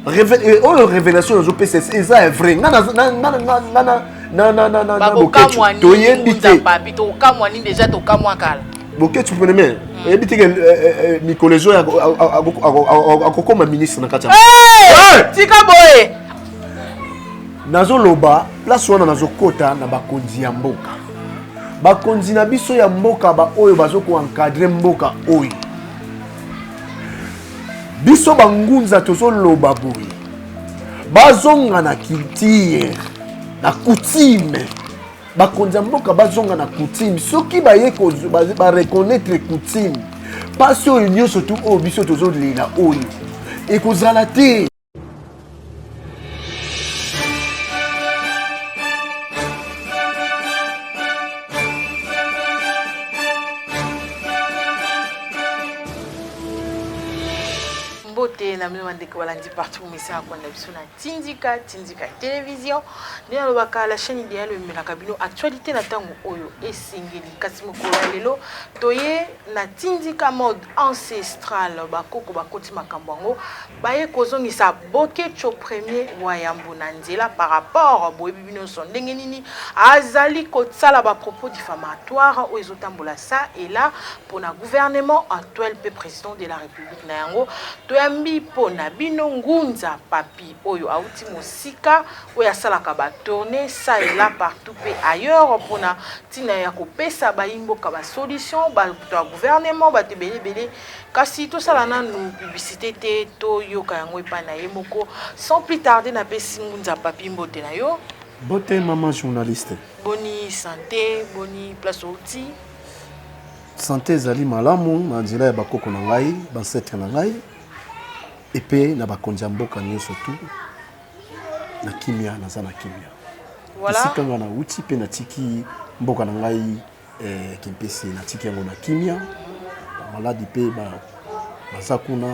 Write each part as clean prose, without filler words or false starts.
révélation aux OPC c'est ça est vrai na déjà to kamwa kala Boke tu prenais mais habite que Nicolas Joy a comme ministre na kati tika boye nazo loba place wana nazo kota na bakonzi ya mboka bakonzi na biso ya mboka ba oyo bazoko encadrer mboka oyo biso bangunza tozo loba boye bazonga na culture na coutume bakonzi ya mboka bazonga na coutume soki baye ba reconnaître coutume parce oyo nyonso tu oyo biso tozo lela oyo ekozala te. Na mimi ndiko balandi partout misa kwa ndabiso na Tindika télévision ndina lobaka la chaîne idéale mena kabino actualité na tango oyo esengeli kasi mokolo lelo toye na Tindika mode ancestral bakoko bakoti makambo ngo baye kozongisa Bokecho premier wayambo na nzela par rapport boye bibino son ndenge nini azali kotsala ba propos diffamatoires o ezotambola ça et là pour na gouvernement actuel pe président de la République na yango toyambi pona bino ngunza papi oyo auti mosika oyo asalaka ba tourner ça et là partout pe ailleurs pona tina ya kopesa ba imboka ba solution ba gouvernement ba tebele kasi to sala nanu publicité te to yoka yango epana ye moko sans plus tarder na pesi ngunza papi mbote na yo bote maman journaliste boni santé boni place outi santé zali malamu na nzela ya bakoko na ngai bansetre na ngai epe na bakonzi mboka nyonso tu na kimia naza na kimia voilà sika nga na uti pe na tiki mboka na ngai kimpesi na tiki yango na kimia maladi pe baza kuna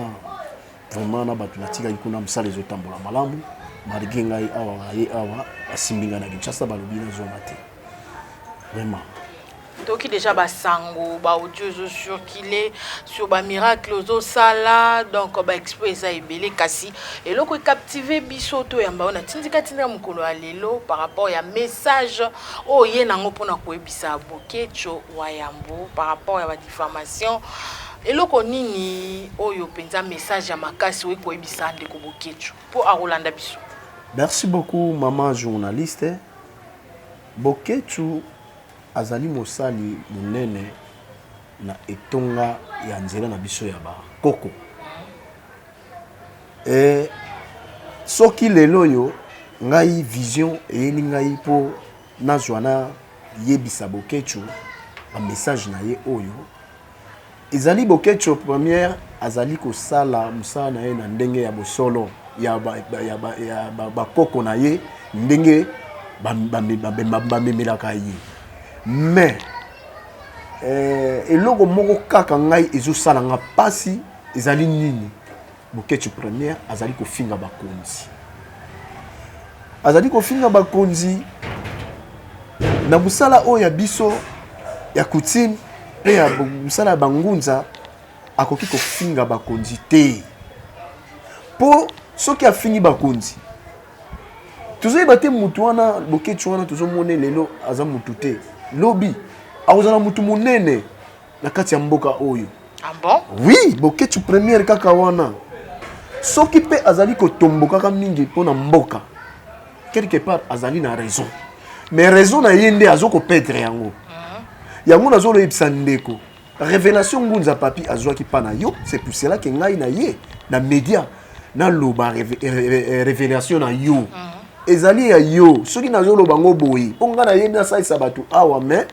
vraiment na bato na tika kuna msala ezotambola malamu malgré ngai awa asimbinga na Kinshasa balobi na zoma te vraiment toki déjà basango ba audio circulé sur ba miracle ozo sala donc ba express a ebele kasi eloko captiver biso to yamba ona tindika mukolo ya lelo par rapport ya message oye nango pona koyebisa Bokecho wayambo par rapport ya ba diffamation eloko nini oyo penza message ya makasi oyo koyebisa ndeko Bokecho po arolanda biso. Merci beaucoup maman journaliste. Bokecho azali mosali munene na etonga ya nzela na biso ya ba koko soki lelo yo ngai vision eyeli ngai po nazwa na yebisa Bokecho ba message na ye oyo ezali Bokecho première azali kosala musala na ye na ndenge ya bosolo ya ba koko na ye ndenge bamemelaka ye mais eloko moko kaka ngai ezosala nga pasi ezali nini Bokecho première azali kofinga bakonzi na busala oyo ya biso ya coutume pe ya busala bangunza akoki kofinga bakonzi te po soki afingi bakonzi tozoyeba te mutu wana Bokecho wana tozomone lelo aza mutu te lobi akozala mutu munene na kati ya mboka oyo. Ah bon? Oui, Bokecho première kaka wana soki pe azali kotomboka kaka mingi pona mboka quelque part azali na raison mais raison na yende azoko perdre yango yango nazolo yebisa ndeko révélation ngunza papi azwaki pa na yo c'est pour cela que ngai na ye na média na loba révélation na yo ezali ya yo soki nazolo bango boyi ponga na ye na saisa batu awa mais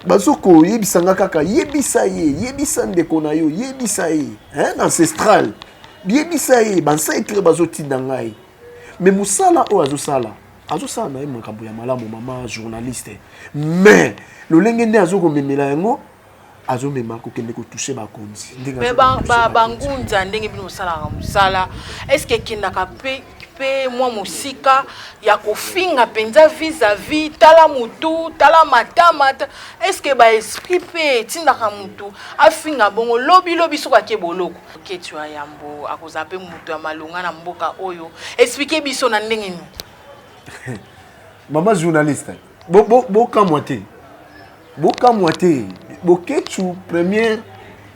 bazoko yebisanga kaka yebisa ndeko na yo yebisa ye ancestral yebisa ye bansaïtre bazotinda ngai mais musala o azosala na ye makambo ya malamu mama journaliste mais lolenge nde azokomemela yango azomema kokende kotoucher bakonzi mais bangunza ndenge bino musala musala est-ce que kindaka pe pe mwa musika ya kofinga penza vis-à-vis tala mutu tala matama est-ce que ba esprit pe tindaka mutu afinga bongo lobi soka ke boloko ke tu ayambo akozape mutu ya malonga na mboka oyo expliquer biso na ndenge ni Maman journaliste bo kamwate bokechu première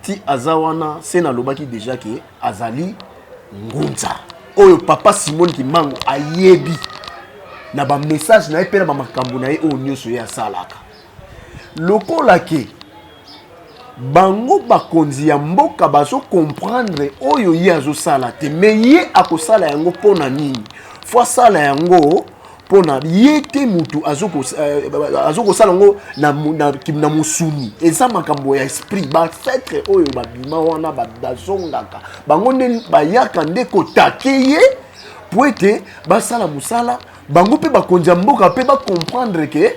ti azawana sena lobaki déjà que azali ngunza oyo papa Simon Kimbangu ayebi na ba message na epela ba makambo na ye o nyonso ya salaka lokola ke bango bakonzi ya mboka bazo comprendre oyo ye azo sala te mais ye akosala yango pona nini fois sala yango pona yete mutu azoko sala ngo na musuni eza makambo ya esprit ba fetre oyo babima wana badazongaka bango nde bayaka nde kotakeye po ete basala musala bango pe bakonza mboka pe ba comprendre ke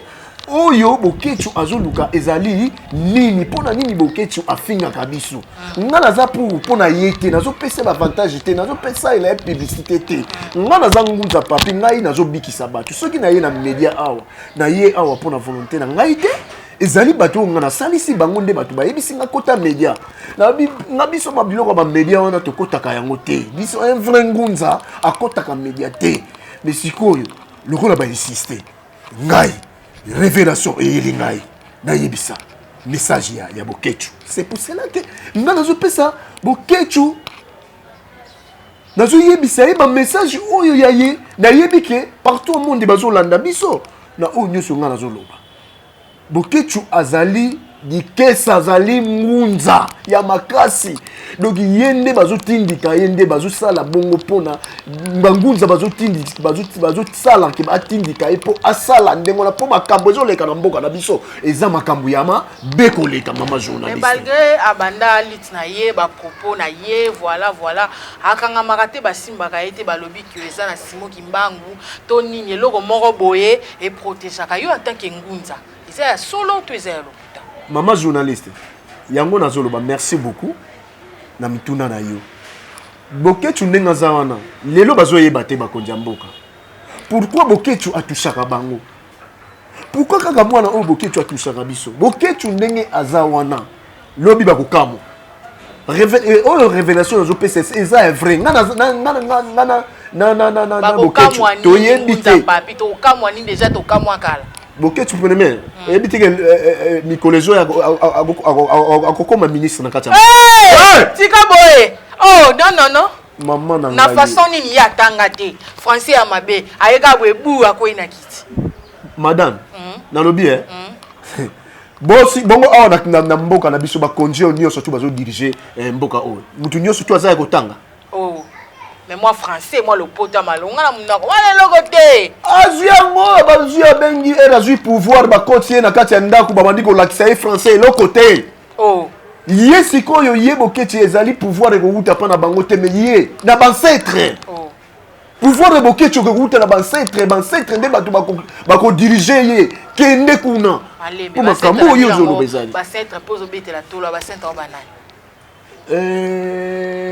oyo bokechu azoluka ezali nini pona nini bokechu afinga kabiso nga naza pona yete nazo pesa avantage te nazo pesa ila publicité te nga naza ngunza papi ngai nazo bikisa batu soki na ye na media awa na ye awa pona volonté na ngai te ezali bato nga na salisi bango nde bato bayebisi nga kota media na biso mabiloko ba media wana to kotaka yango te biso un vrai ngunza akotaka media te mais sikoyo lokola ba insister ngai révélation et ilingai na yebisa message ya bokechu c'est pour cela que nga nazo pesa bokechu nazo yebisa ba message oyo ya ye na yebike partout au monde bazo landa biso na oyo nyoso nga nazo loba bokechu azali dikesa azali ngunza ya makasi donc yende bazotindika yende bazosala bongo pona ngunza bazotindika bazosala ke batindika epo asala ndengo na po makambo ezoleka na mboka na biso eza makambo yama bekoleka mama journaliste malgré abanda lit na ye bakopo na ye voilà akanga makate basimbaka ete balobi ki eza na Simon Kimbangu to nini eloko moko boye et protégeaka yo en tant que ngunza eza solo to eza Maman journaliste, yango nazoloba merci beaucoup na mituna na yo. Bokechu ndenga zawana, lelo bazoyeba te bakonja mboka. Pourquoi Bokechu atushaka bango? Pourquoi kaka mwana o Bokechu atushaka biso? Bokechu ndenge azawana, lobi bakokamo. Révélation zo PCS eza vrai. Na Bokechu toyebi te. Papi to kamwa ni déjà to kamwa kala. Bokechu premier ebiti ke Nicolezo akokoma ministre na kati. Tika boye. Oh non. Maman na na façon nini ya tanga te. Français ya mabe ayeka bwebu akoina kiti. Madame na lobi bongo awa na mboka na biso ba konje nyonso tu bazo diriger mboka oyo. Mutu nyonso tu azaya kotanga. Oh. Mais moi français moi le pota malonga na munako wala lokote aziango bazia bengi erazi pouvoir ba continuer na kati ya ndako ba bandiko lakisa français lokote oh ye sikoyo ye boketi ezali pouvoir ekokuta pa na bango te mais ye na bancetre oh pouvoir eboketi ekokuta na bancetre nde bato bako diriger ye kende kuna po makambo oyo ozolobezali bancetre pozo betela tolo bancetre banani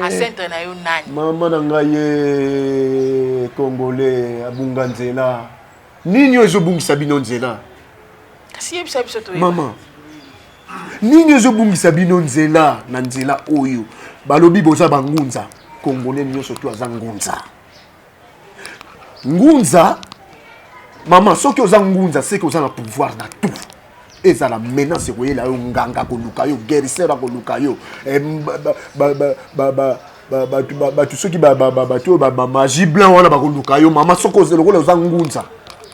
acentre na yo nani mama na ngai congolais abunga nzela nini ezobungisa bino nzela kasi yebisa biso to mama nini ezobungisa bino nzela na nzela oyo balobi boza bangunza congolais nyonso to aza ngunza mama soki oza ngunza c'est que oza na pouvoir na tout eza la menace koyela yo nganga koluka yo guérisseur koluka yo batu soki batu magie blanc wana bakoluka yo mama soko lokola oza ngunza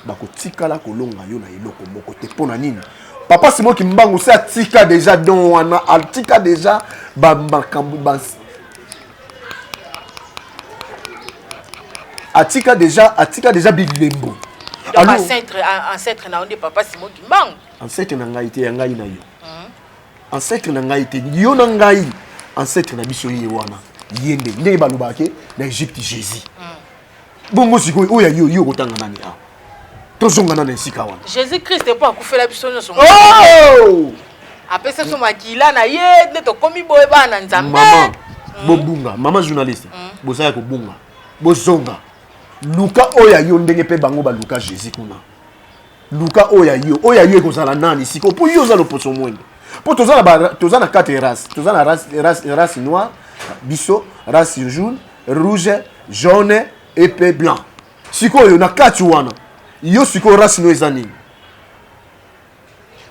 bakotikala kolonga yo na eloko moko te mpona nini papa Simon Kimbangu se atika déjà don wana atika déjà bamakambo atika déjà bilembo ancêtre na onde papa Simon Kimbangu ancêtre na ngai te ya ngai na yo ancêtre na ngai te yo na ngai ancêtre na biso ye wana yende ndenge balobake na Egypte Jésus bongo sikoyo oyo yo kotanga nani a tozonga na esika wana Jésus Christ po akufela biso nyonso oh apesa so makila na ye nde tokomi boye bana nzambe mama bobunga mama journaliste bosaya kobunga bozonga luka oya yo ndenge pe bango ba luka Jésus kuna luka oya yo ekozala nani siko po yo za loposo mwende po toza na quatre races toza na race noire biso race jaune rouge jaune et pe blanc siko yo na kati wana yo siko race no ezani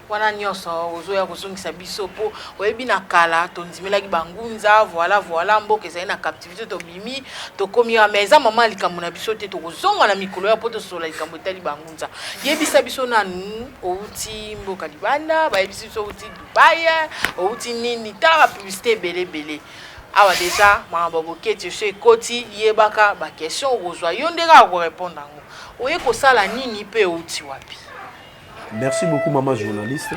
wana nyonso ozoya kozongisa biso po oyebi na kala tondimelaki bangunza voilà mboka ezali na captivité tobimi tokomi ya mais eza mama likambo na biso te tokozonga na mikolo ya po tosola likambo etali bangunza yebisa biso nanu outi mboka libanda bayebisi biso outi Dubai outi nini tala bapublicité ebele awa deja mama boketi so ekoti yebaka baquestion okozwa yo ndenge akorépondre yango oye kosala nini mpe outi wapi. Merci beaucoup, maman journaliste.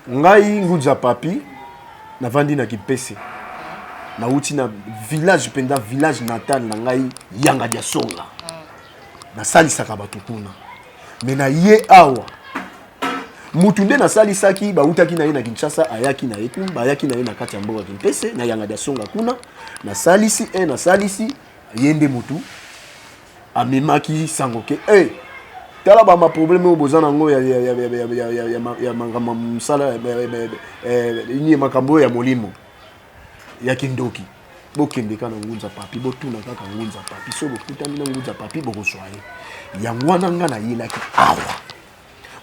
Ngai Ngudza Papi, na vandi na Kipese. Na uti na village penda village natal na ngai Yanga dia Songa. Na sali sakabatu kuna. Mais na ye awa. Mutunde na sali saki ba utaki na ye na Kinshasa ayaki na yeku ba ayaki na ye na kati ya mboka Kipese na Yanga dia Songa kuna. Na salisi na salisi yende mutu. Amemaki sangoke tala ba ma problème au bozana ngo ya mangama msala ni makambo ya molimo ya kindoki bokende kana Ngudza Papi botuna kaka Ngudza Papi so bokutami na Ngudza Papi bokoswaye yangwana nga na yelaki awa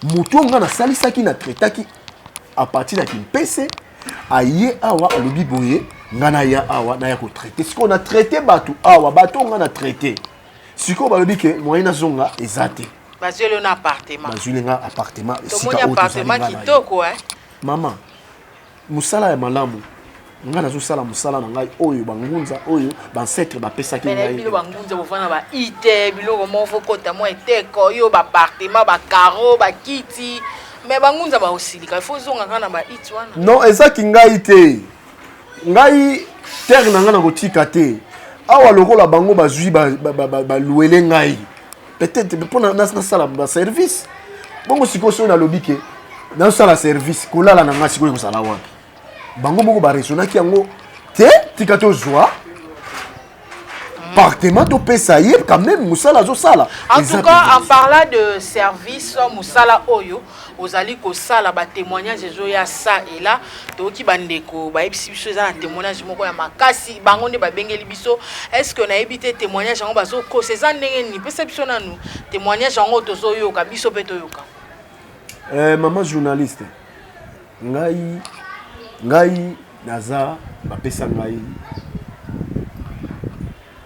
mutu nga na salisaki na traitaki à partir de Kimpese aye awa alobi boye nga na ya awa na ya ko traiter ce qu'on a traité batu awa bato nga na traité siko balobi ke moyena zonga ezate bazelo na appartement bazule nga appartement sika appartement kitoko mama musala ya malamu nga nazo sala musala na ngai oyo bangunza oyo bancetre bapesa ki ngai bilo bangunza bofana ba ite bilo mofo kota mo eteko yo ba appartement ba carreau ba kiti mais bangunza ba osilika faut zonga kana ba ite wana non ezaki ngai te ngai terre na nga na kotika te awa lokola bango bazui ba louele ngai peut-être pour na sala ba service bongo siko so na lobike na sala service kolala na ngasi ko sala wapi bango moko ba resonaki yango te tikato zwa appartement to pesa ye quand même musala zo sala en tout cas en parlant de service musala oyo ozali ko sala ba témoignage ezo ya ça et là toki bandeko ba ebisi biso za témoignage moko ya makasi bango nde ba bengeli biso est-ce que na ebité témoignage yango bazo ko seza ndenge ni pesa biso nanu témoignage yango tozo yoka biso pe to yoka maman journaliste ngai naza bapesa ngai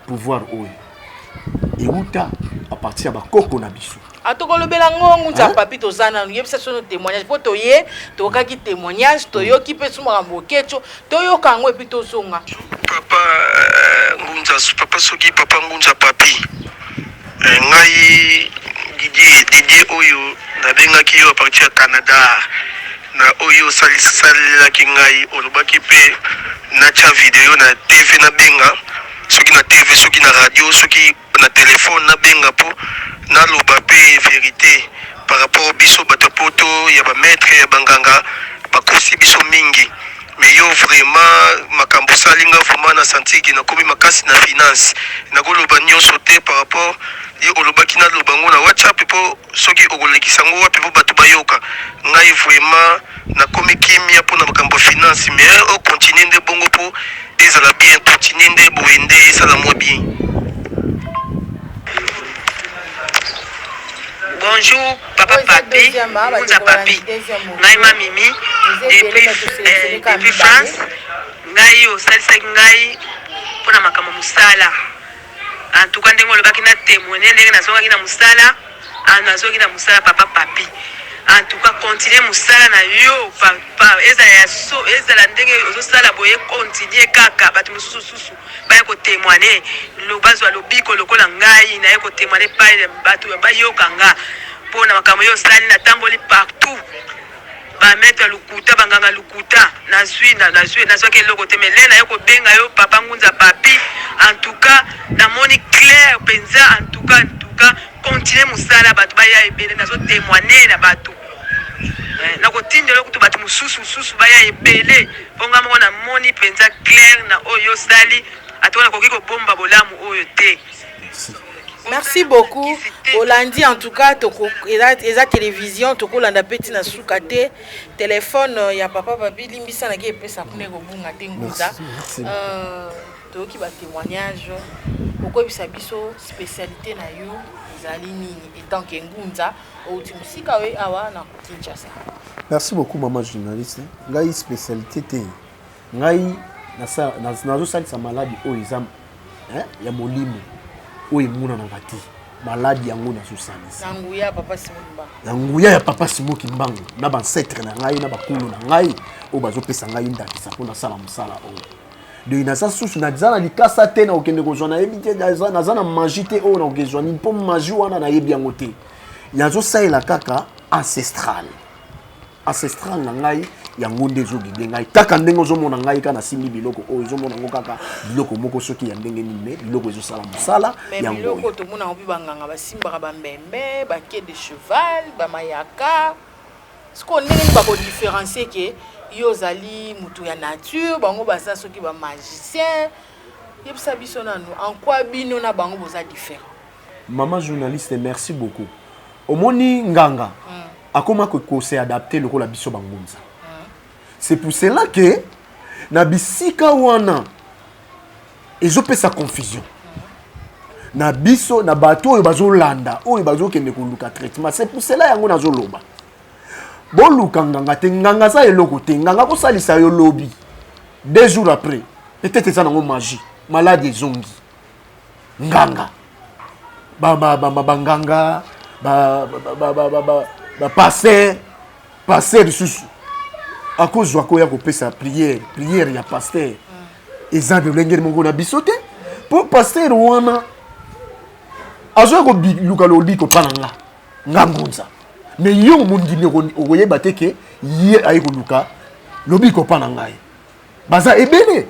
pouvoir oyo euta à partir ya bakoko na biso atokolobela ngongu Ngudza Papi tozana yebisa sono témoignage po toye tokaki témoignage toyoki pe suma mbokecho toyoka ngo epi tozonga papa soki papa Ngudza Papi ngai Didier oyo nabengaki yo à partir ya Canada na oyo salaki ngai olobaki pe nacha video na TV na benga soki na TV soki na radio soki na téléphone na benga po na loba pe vérité par rapport biso bato poto ya ba maître ya banganga bakosi biso mingi mais yo vraiment makambo salinga vraiment na santiki na komi makasi na finance na koloba nyonso te par rapport yo olobaki na loba ngo na WhatsApp po soki okolekisa ngo wapi po bato bayoka ngai vraiment na komi kimia po na makambo finance mais o continuer nde bongo po ezala bien continuer nde boende ezala mo bien. Bonjour, Papa Papi, Ngudza Papi. Ngai ma Mimi, depuis France. Ngai osalisa ngai pona makambo musala. En tout cas ndenge olobaki na témoigner ndenge nazongaki na musala, nazongi na musala Papa Papi. En tout cas continuer musala na yo papa ezala ndenge ozosala boye continuer kaka bato mususu baya ko témoigner lo bazwa lobiko lokola ngai na ko témoigner pa bato bayoka nga pona makambo yo sali na tamboli partout ba mettre lukuta banganga lukuta nazwi ke loko temele na yo ko benga yo papa Ngudza Papi. En tout cas na moni clair penza en tout cas continuer musala bato baya ebele nazo témoigner na bato na kotindela kutu bato mususu baya ebele ponga moko na moni penza clair na oyo sali atona koki kobomba bolamu oyo te. Merci beaucoup. Olandi en tout cas eza télévision tokolanda peti na sukate téléphone ya papa papi limbisa na ke pesa kuna kobunga te nguza. Toki ba témoignage okobisa biso spécialité na yo ezali nini etant que ngunza outi musika we awa na Kinshasa. Merci beaucoup maman journaliste. Ngai spécialité te. Ngai nazo salisa maladie oyo eza ya molimo. Oye muna na ngati maladi yango na sosanisa nanguya papa Simba nanguya ya papa Simo Kimbangu na ba ancêtre na ngai na bakulu na ngai o bazopesa ngai ndakisa pona sala musala o de inasa susu na zana likasa te na okende ko jona ebite na zana magite o na okezwa ni pom magi wana na yebi yango te yazo saila kaka ancestral na ngai yango nde ezogide ngai kaka ndenge ozomona ngai kana simbi biloko oyo ezomona ngo kaka biloko moko soki ya ndenge nini biloko ezosala mosala yango biloko tomona ngo bibanganga basimbaka bambembe baquet de cheval bamayaka siko ndenge ni bako différencier ke yo ozali mutu ya nature bango baza soki ba magicien yebisa biso nanu en quoi bino na bango boza différent. Maman journaliste merci beaucoup omoni nganga akoma ko se adapter lokola biso bangunza. C'est pour cela que na bisika wana ezopesa confusion. Na biso na bato oyo bazolanda oyo bazokende koluka traitement. C'est pour cela yango nazoloba. Bon luka nganga te nganga sa eloko te nganga ko salisa yo lobby. 2 jours après peut-être ça nango magie malade ezongi. Nganga nganga passer lisusu akozwa ko ya kopesa prière ya pasteur eza de lengeli moko na biso te po pasteur wana azoya koluka lobi kopana ngangunza mais yo mondimi okoyeba te ke ye ayi koluka lobi kopana ngai baza ebele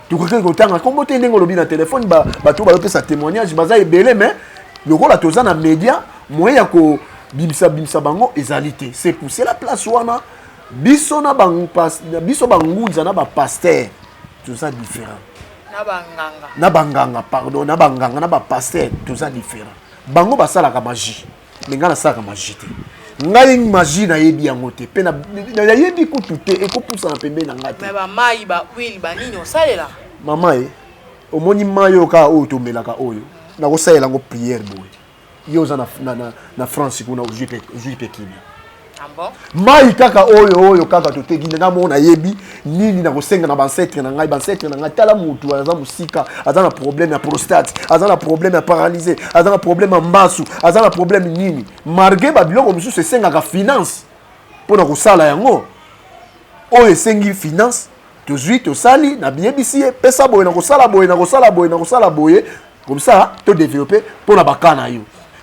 tokoki kotanga kombo te ndenge olobi na téléphone bato bazopesa témoignage baza ebele mais lokola toza na média moyen ya ko bimisa bango ezalité. C'est pour cela place wana biso na bangunza na ba pasteur tout ça différent na banganga pardon na banganga na ba pasteur tout ça différent bango basala ka magie menga na sala ka magie te ngai magie na yebi yango te pe na yebi kutu te e ko pousa na pembe na ngati mais ba mai ba huile ba nini osalela mama omoni mayo ka oyo tomelaka oyo na ko salela ngo prière boy yoza na France kuna ujuipe kimia. Ambo? Mai kaka oyo kaka totegi nga mona yebi nini na kosenga na bancetre na ngai tala mutu aza musika aza na problème ya prostate aza na problème ya paralysé aza na problème ya mbasu aza na problème nini marge ba biloko mususu esenga ka finance pona kosala yango oyo esengi finance to sali na biyebisi pesa boye na kosala boye comme ça to développer pona bakana yo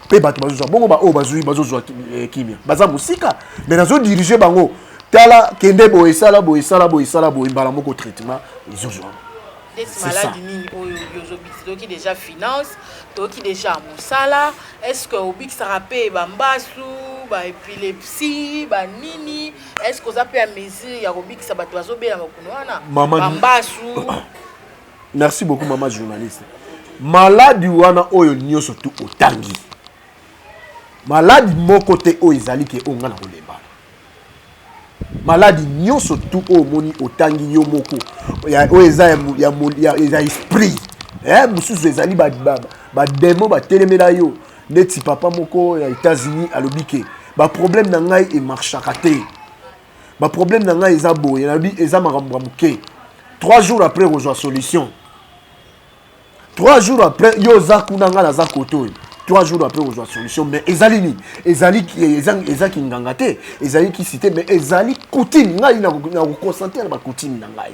pe bato bazozwa bongo bazozwa kimia baza musika mais nazo diriger bango tala kende boye sala boye mbala moko traitement ezozwa des maladies nini oyo yozo déjà finance toki déjà musala est-ce que obik sarape ba mbasu ba épilepsie ba nini est-ce que ozape a mesure ya obik sa bato bazobela makuno wana ba mbasu. Merci beaucoup maman journaliste. Maladi wana oyo nyoso tu otangi maladi moko te oyo ezali ke onga na kolemba maladi nyoso tu oyo moni otangi yo moko oyo eza esprit mususu ezali bademo batelemela yo neti papa moko ya États-Unis alobi ke baproblème na ngai emarchaka te baproblème na ngai eza boye nalobi eza makambo ya moke 3 jours après kozwa solution 3 jours après yo za kuna nga naza koto 3 jours après kozwa solution mais ezali nganga te ezali kisite mais ezali coutume ngai na ko concentrer na ba coutume na ngai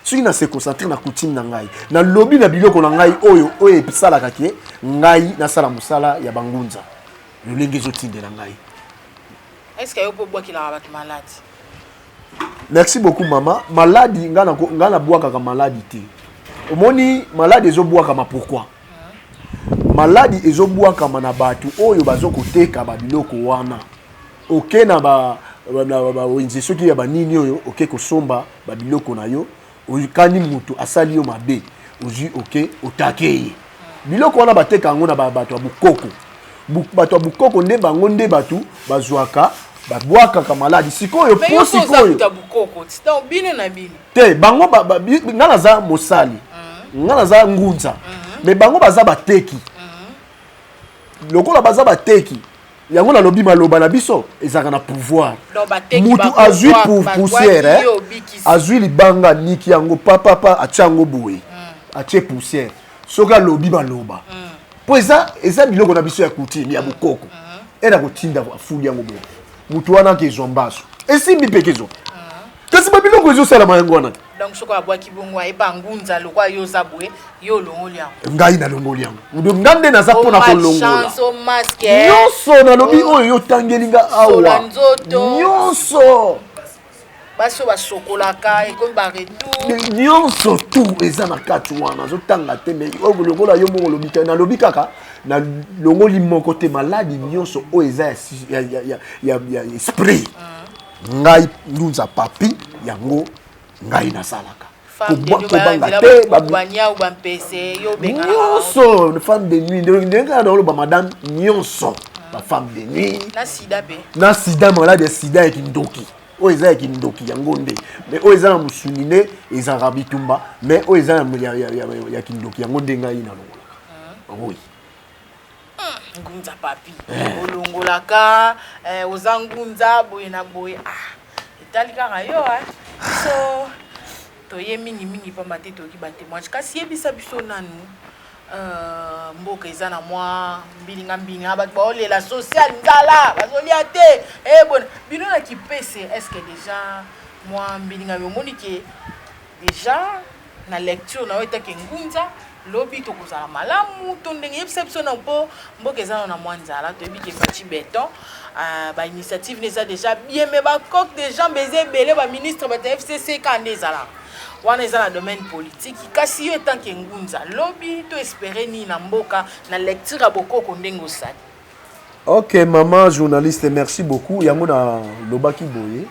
soki na se concentrer na coutume na ngai na lobby na biloko na ngai oyo episalaka ke ngai nasala musala ya bangunza lolenge ezotinde na ngai. Est-ce que yo po bwa kila ba malade? Merci beaucoup maman. Maladi ngana bwaka ka maladi te. Omoni maladi ezobwaka ma pourquoi? Maladi ezobwaka na batu oyo bazokoteka ba biloko wana. Oke na ba wenze soki ya banini oyo oke kosomba ba biloko na yo. Oyikani mutu asali yo mabe. ozwi OK otakeye biloko wana bateka yango na bato ya bukoko bato ya bukoko nde bango nde bato bazwaka babwakaka maladi sikoyo po sikoyo te bango nga naza mosali nga naza ngunza me bango baza bateki lokola baza bateki yango nalobi maloba na biso ezalaka na pouvoir mutu azwi poussière azwi libanga niki yango papapa atia yango boye atie poussière soki alobi maloba po eza biloko na biso ya coutume ya bokoko ena kotinda afuli yango boye mutu wana kezwa mbaso esimbi mpe kezwa kasi babiloko ezosalama yango wana donc soko abwaki bongo ayeba ngunza lokwa yo zabwe yo longoli yango ngai nalongoli yango mutu nga nde naza mpona kolongola masque nyonso nalobi oyo yotangeli nga awa nyonso baso basokolaka ekomi baretu nyonso tu eza na kati wana azotanga te me lokola yo moko olobi te nalobi kaka na longoli moko te maladi nyonso oyo eza ya esprit ngai ndunza papi yango ngai nasalaka kobanga te nyonso femme de nuit ndenge kaka naoloba madame nyonso bafemme de nuit na sida maladi ya sida ya kindoki oyo eza ya kindoki yango nde mais oyo eza na mosuni nde ezalaka bitumba mais oyo eza ya kindoki yango nde ngai nalongolaka oui ngunza papi olongolaka oza ngunza boye na boye etali kaka yo so toye mingi pamba te toyoki batémoignage kasi yebisa biso nanu mboka eza na mwa mbilinga bato baolela social nzala bazolia te bona bino na kipese est-ce que déjà mwa mbilinga omoni ke déjà na lecture na oyo etake ngunza lobi tokozala malamu to ndenge yebisa biso na mpo mboka eza na mwa nzala toyebi ke Faci Beton bainitiative neza déjà bien me bacoque des gens eza ebele baministre bata FCC kande ezalaka wana eza na domaine politique kasi yo etanke ngunza lobi to espérer ni na mboka na lecture ya bokoko ndenge osali. Ok maman journaliste merci beaucoup yango na lobaki boye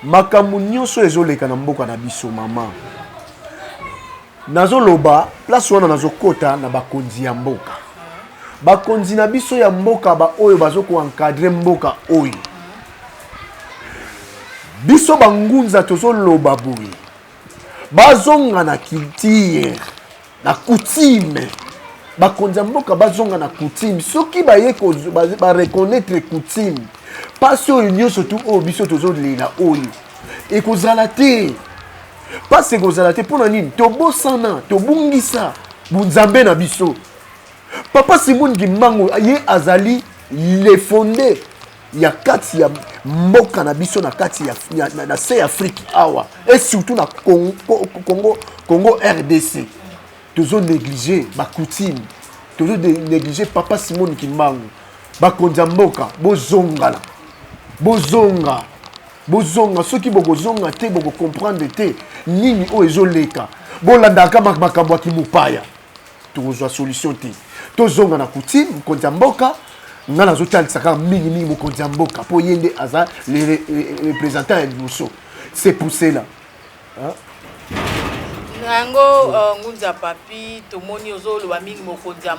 makambo nyonso ezoleka na mboka na biso mama nazoloba place wana nazokota na bakonzi ya mboka bakonzi na biso ya mboka ba oyo bazoko encadrer mboka oyo biso bangunza tozoloba boye bazonga na culture na coutume bakonzi ya mboka bazonga na coutume soki baye ba reconnaître coutume pasi oyo nyonso tu oyo biso tozolela oyo ekozala te pasi ekozala te mpona nini tobosana tobungisa bunzambe na biso papa Simon Kimbangu ye azali le fondé ya kati ya mboka na biso na kati na se Afrique awa et surtout na Congo RDC tozo négliger ba coutume tozo négliger papa Simon Kimbangu bakonza mboka bozonga soki bokozonga te boko comprendre te nini o ezoleka bolandaka makambo ya kimupaya tokozwa solution te tozonga na coutume mokonzi ya mboka nga nazotalisaka mingi mokonzi ya mboka mpo ye nde aza le représentant ya liboso c'est pour cela nango ngunza papi tomoni ozoloba mingi mokonzi ya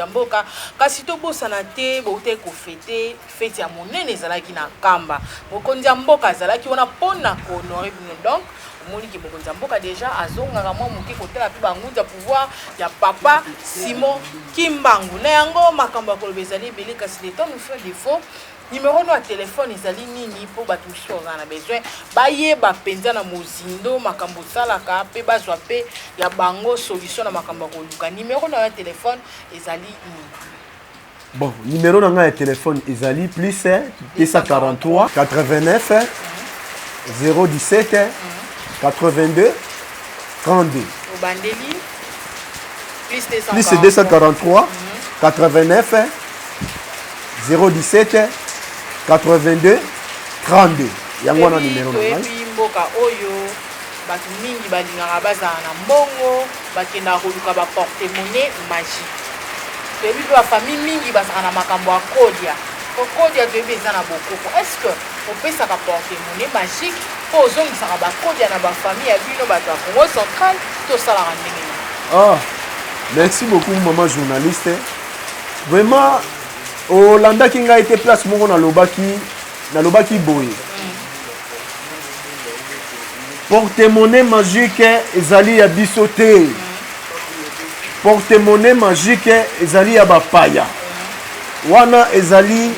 mboka kasi tobosana te boute kofete fete ya monene ezalaki na kamba mokonzi ya mboka azalaki wana mpona kohonore bino donc omoni ke mokonzi ya mboka déjà azongaka mwa moke kotala mpe bangunza pouvoir ya papa Simon Kimbangu na yango makambo ya koloba ezali ebele kasi le temps nous fait défaut numéro no ya telefone ezali nini mpo bato mosusu baza na besoin bayeba mpenza na mozindo makambo osalaka mpe bazwa mpe ya bango solution na makambo ya koluka numéro no ya telefone ezali nini bon numéro na ngai ya telefone ezali plus 243 89 017 82 32 obandeli plus 243 89 017 82 32 yango wana numéro na ngai mboka oyo bato mingi balingaka bazala na mbongo bakendaka koluka baporte-monnaie magique toyebi mpe bafamille mingi bazalaka na makambo ya kodia toyebi eza na bokoko est ce que opesaka porte-monnaie magique mpo ozongisaka bakodia na bafamille ya bino bato ya Congo central tosalaka ndenge nini. Ah, merci beaucoup maman journaliste. Vraiment olandaki ngai te place moko nalobaki boye. Porte-monnaie magique ezali ya biso te. Porte-monnaie magique ezali ya bapaya. Wana ezali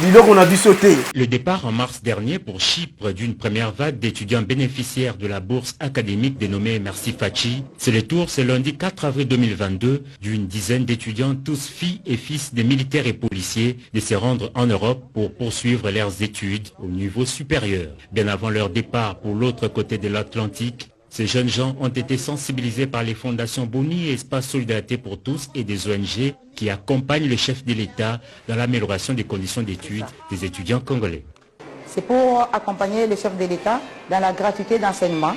biloko na biso te. Le départ en mars dernier pour Chypre d'une première vague d'étudiants bénéficiaires de la bourse académique dénommée Merci Fachi, c'est le tour ce lundi 4 avril 2022 d'une dizaine d'étudiants, tous filles et fils des militaires et policiers, de se rendre en Europe pour poursuivre leurs études au niveau supérieur. Bien avant leur départ pour l'autre côté de l'Atlantique, ces jeunes gens ont été sensibilisés par les fondations Boni et Espace Solidarité pour tous et des ONG qui accompagnent le chef de l'État dans l'amélioration des conditions d'études des étudiants congolais. C'est pour accompagner le chef de l'État dans la gratuité d'enseignement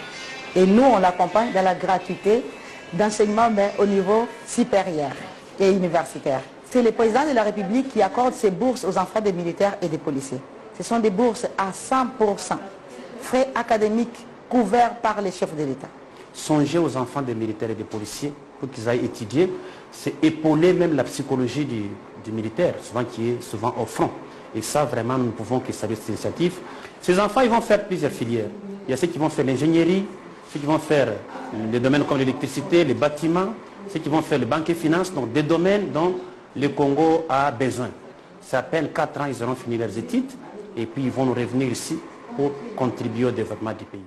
et nous on l'accompagne dans la gratuité d'enseignement mais au niveau supérieur et universitaire. C'est le président de la République qui accorde ces bourses aux enfants des militaires et des policiers. Ce sont des bourses à 100%, frais académiques couverts par les chefs de l'État. Songer aux enfants des militaires et des policiers pour qu'ils aillent étudier, c'est épauler même la psychologie du militaire, souvent qui est souvent au front. Et ça, vraiment, nous ne pouvons que saluer cette initiative. Ces enfants, ils vont faire plusieurs filières. Il y a ceux qui vont faire l'ingénierie, ceux qui vont faire les domaines comme l'électricité, les bâtiments, ceux qui vont faire les banques et finances, donc des domaines dont le Congo a besoin. C'est à peine 4 ans, ils auront fini leurs études et puis ils vont nous revenir ici pour contribuer au développement du pays.